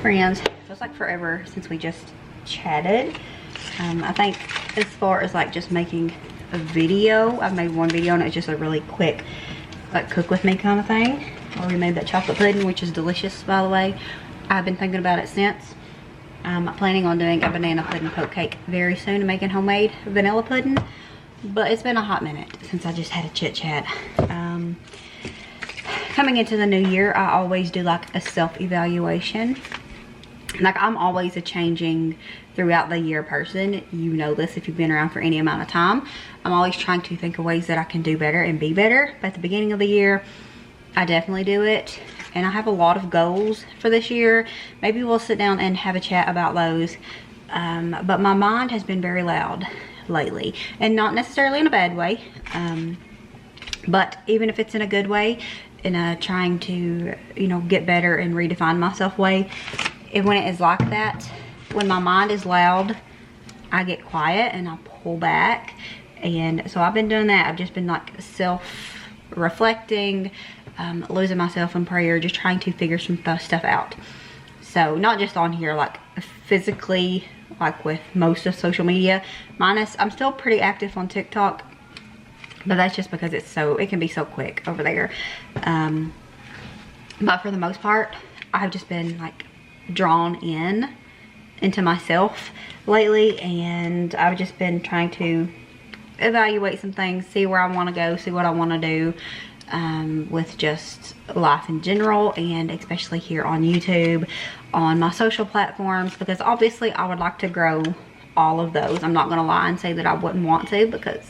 Friends, feels like forever since we just chatted. I think as far as like just making a video, I've made one video and it's just a really quick like cook with me kind of thing where we made that chocolate pudding, which is delicious, by the way. I've been thinking about it since. I'm planning on doing a banana pudding poke cake very soon and making homemade vanilla pudding, but it's been a hot minute since I just had a chit chat. Coming into the new year, I always do like a self-evaluation. Like, I'm always a changing throughout the year person. You know this if you've been around for any amount of time. I'm always trying to think of ways that I can do better and be better. But at the beginning of the year, I definitely do it. And I have a lot of goals for this year. Maybe we'll sit down and have a chat about those. But my mind has been very loud lately. And not necessarily in a bad way. But even if it's in a good way, in a trying to, you know, get better and redefine myself way, when it is like that, when my mind is loud, I get quiet and I pull back. And so I've been doing that. I've just been like self-reflecting, losing myself in prayer, just trying to figure some stuff out. So not just on here, like physically, like with most of social media, minus I'm still pretty active on TikTok, but that's just because it can be so quick over there. But for the most part, I've just been like drawn into myself lately, and I've just been trying to evaluate some things, see where I want to go, see what I want to do with just life in general, and especially here on YouTube, on my social platforms, because obviously I would like to grow all of those. I'm not going to lie and say that I wouldn't want to, because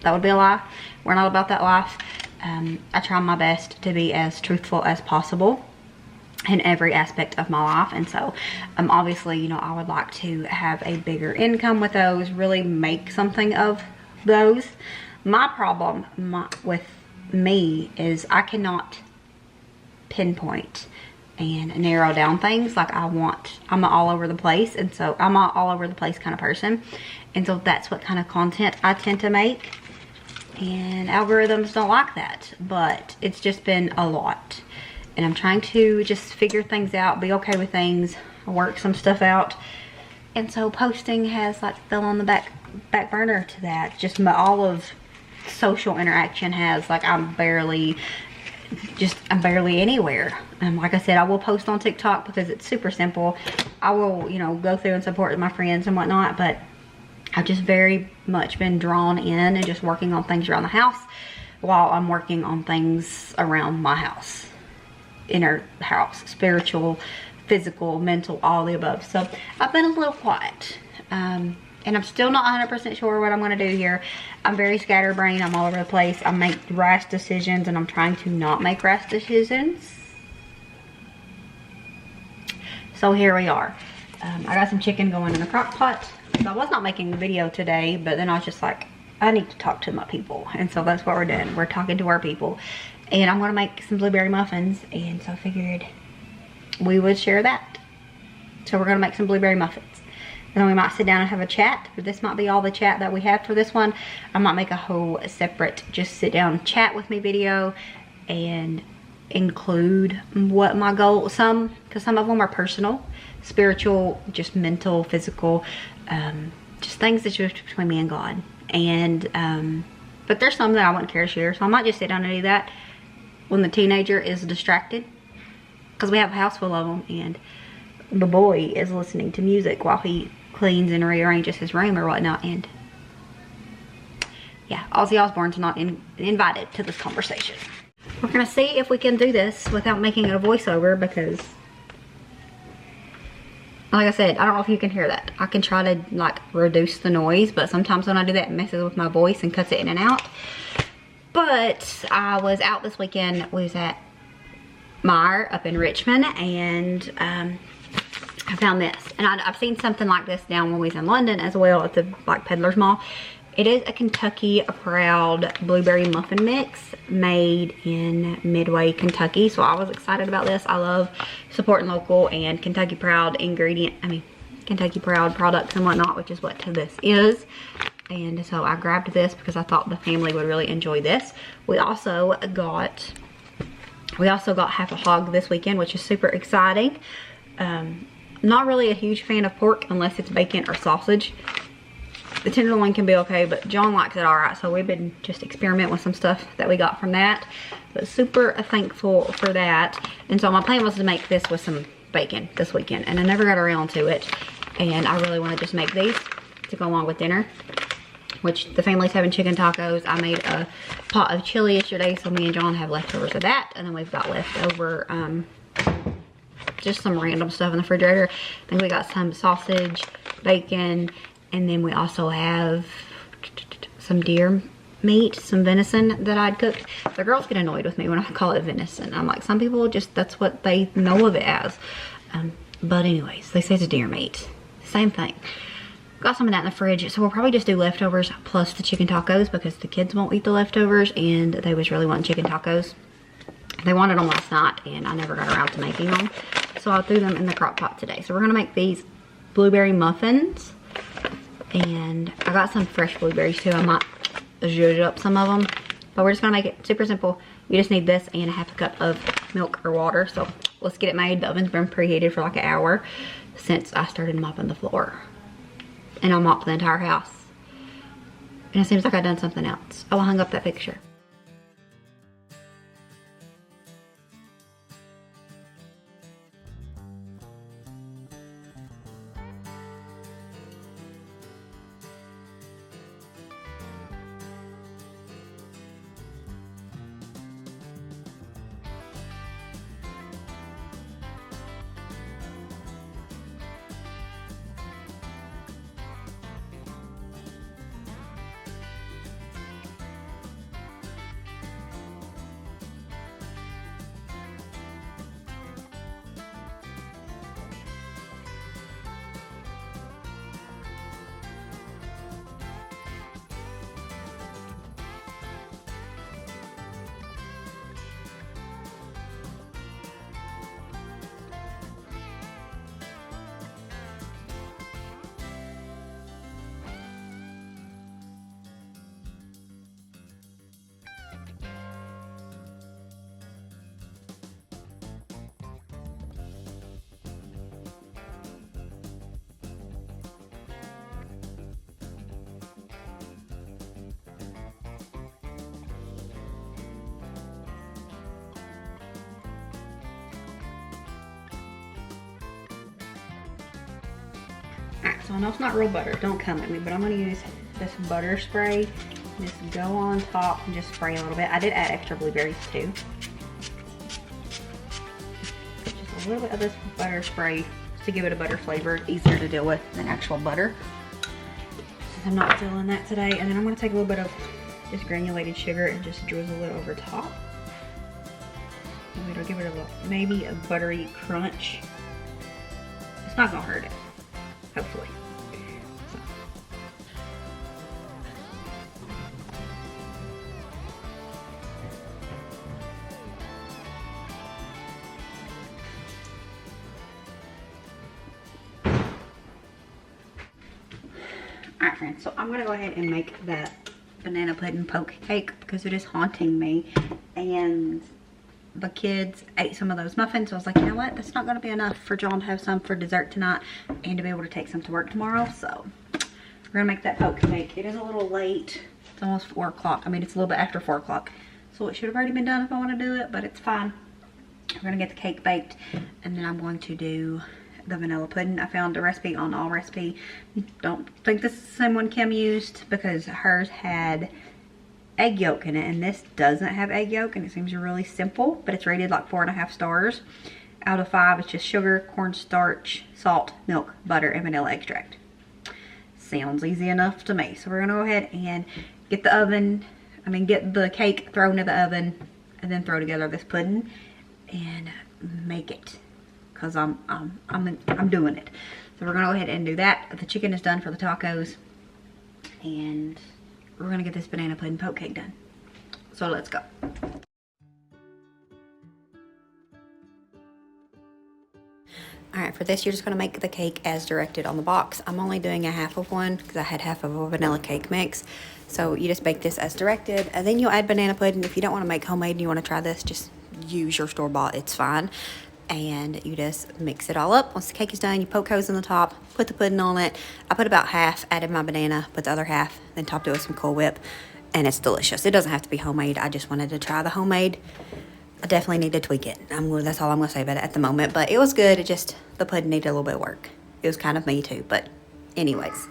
that would be a lie. We're not about that life. I try my best to be as truthful as possible in every aspect of my life, and so obviously, you know, I would like to have a bigger income with those, really make something of those. My problem with me is I cannot pinpoint and narrow down things like I'm all over the place, and so I'm an all over the place kind of person, and so that's what kind of content I tend to make, and algorithms don't like that. But it's just been a lot. And I'm trying to just figure things out, be okay with things, work some stuff out. And so posting has like fell on the back burner to that. Just all of social interaction has, like, I'm barely anywhere. Like I said, I will post on TikTok because it's super simple. I will, you know, go through and support my friends and whatnot, but I've just very much been drawn in and just working on things around the house while I'm working on things around my house. Inner house, spiritual, physical, mental, all the above. So I've been a little quiet, and I'm still not 100% sure what I'm going to do here. I'm very scatterbrained. I'm all over the place. I make rash decisions, and I'm trying to not make rash decisions. So here we are. I got some chicken going in the crock pot. So I was not making a video today, but then I was just like, I need to talk to my people, and so that's what we're doing. We're talking to our people. And I'm going to make some blueberry muffins, and so I figured we would share that. So we're going to make some blueberry muffins. And then we might sit down and have a chat. But this might be all the chat that we have for this one. I might make a whole separate just sit down chat with me video and include what my goal, because some of them are personal, spiritual, just mental, physical, just things that's just between me and God. And but there's some that I wouldn't care to share, so I might just sit down and do that when the teenager is distracted, because we have a house full of them, and the boy is listening to music while he cleans and rearranges his room or whatnot. And yeah, Ozzy Osbourne's not invited to this conversation. We're gonna see if we can do this without making it a voiceover, because like I said, I don't know if you can hear that. I can try to like reduce the noise, but sometimes when I do that, it messes with my voice and cuts it in and out. But I was out this weekend. We was at Meyer up in Richmond, and I found this, and I've seen something like this down when we was in London as well at the like Peddler's Mall. It is a Kentucky Proud blueberry muffin mix made in Midway, Kentucky. So I was excited about this. I love supporting local and Kentucky Proud Kentucky Proud products and whatnot, which is what this is. And so I grabbed this because I thought the family would really enjoy this. We also got half a hog this weekend, which is super exciting. Not really a huge fan of pork unless it's bacon or sausage. The tenderloin can be okay, but John likes it all right. So we've been just experimenting with some stuff that we got from that. But super thankful for that. And so my plan was to make this with some bacon this weekend, and I never got around to it. And I really want to just make these to go along with dinner, which the family's having chicken tacos. I made a pot of chili yesterday, so me and John have leftovers of that. And then we've got leftover just some random stuff in the refrigerator. I think we got some sausage, bacon, and then we also have some deer meat, some venison that I'd cooked. The girls get annoyed with me when I call it venison. I'm like, some people just, that's what they know of it as. But anyways, they say it's deer meat. Same thing. Got some of that in the fridge, so we'll probably just do leftovers plus the chicken tacos because the kids won't eat the leftovers, and they was really wanting chicken tacos. They wanted them last night, and I never got around to making them. So I threw them in the crock pot today. So we're gonna make these blueberry muffins. And I got some fresh blueberries too. I might zhuzh up some of them. But we're just gonna make it super simple. You just need this and a half a cup of milk or water. So let's get it made. The oven's been preheated for like an hour since I started mopping the floor. And I'll mop the entire house. And it seems like I've done something else. Oh, I hung up that picture. Alright, so I know it's not real butter, don't come at me, but I'm going to use this butter spray. Just go on top and just spray a little bit. I did add extra blueberries too. Just a little bit of this butter spray to give it a butter flavor. It's easier to deal with than actual butter. I'm not feeling that today. And then I'm going to take a little bit of this granulated sugar and just drizzle it over top. And it'll give it a maybe a buttery crunch. It's not going to hurt it. Hopefully. So. Alright friends, so I'm going to go ahead and make that banana pudding poke cake because it is haunting me. And the kids ate some of those muffins, so I was like, you know what, that's not going to be enough for John to have some for dessert tonight and to be able to take some to work tomorrow. So we're going to make that poke cake. It is a little late. It's almost 4 o'clock. I mean, it's a little bit after 4 o'clock, so it should have already been done if I want to do it, but it's fine. We're going to get the cake baked, and then I'm going to do the vanilla pudding. I found a recipe on All Recipe. Don't think this is the same one Kim used because hers had egg yolk in it, and this doesn't have egg yolk, and it seems really simple, but it's rated like 4.5 stars out of 5. It's just sugar, cornstarch, salt, milk, butter, and vanilla extract. Sounds easy enough to me. So we're gonna go ahead and get the cake thrown in the oven and then throw together this pudding and make it because I'm doing it. So we're gonna go ahead and do that. The chicken is done for the tacos, and we're gonna get this banana pudding poke cake done. So let's go. Alright, for this you're just going to make the cake as directed on the box. I'm only doing a half of one because I had half of a vanilla cake mix. So you just bake this as directed, and then you'll add banana pudding. If you don't want to make homemade and you want to try this, just use your store-bought, it's fine. And you just mix it all up. Once the cake is done, you poke holes in the top, put the pudding on it. I put about half, added my banana, put the other half, then topped it with some Cool Whip. And it's delicious. It doesn't have to be homemade. I just wanted to try the homemade. I definitely need to tweak it. That's all I'm going to say about it at the moment. But it was good. It just, the pudding needed a little bit of work. It was kind of me too. But anyways.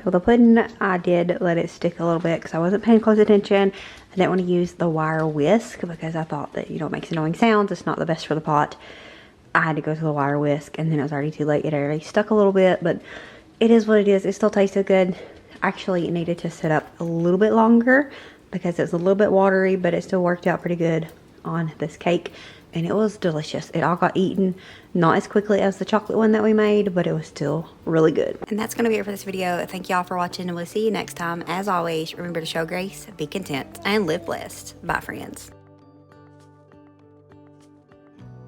So the pudding, I did let it stick a little bit because I wasn't paying close attention. I didn't want to use the wire whisk because I thought that, you know, it makes annoying sounds. It's not the best for the pot. I had to go to the wire whisk, and then it was already too late. It already stuck a little bit, but it is what it is. It still tasted good. Actually, it needed to sit up a little bit longer because it was a little bit watery, but it still worked out pretty good on this cake. And it was delicious. It all got eaten, not as quickly as the chocolate one that we made, but it was still really good. And that's going to be it for this video. Thank y'all for watching, and we'll see you next time. As always, remember to show grace, be content, and live blessed. Bye, friends.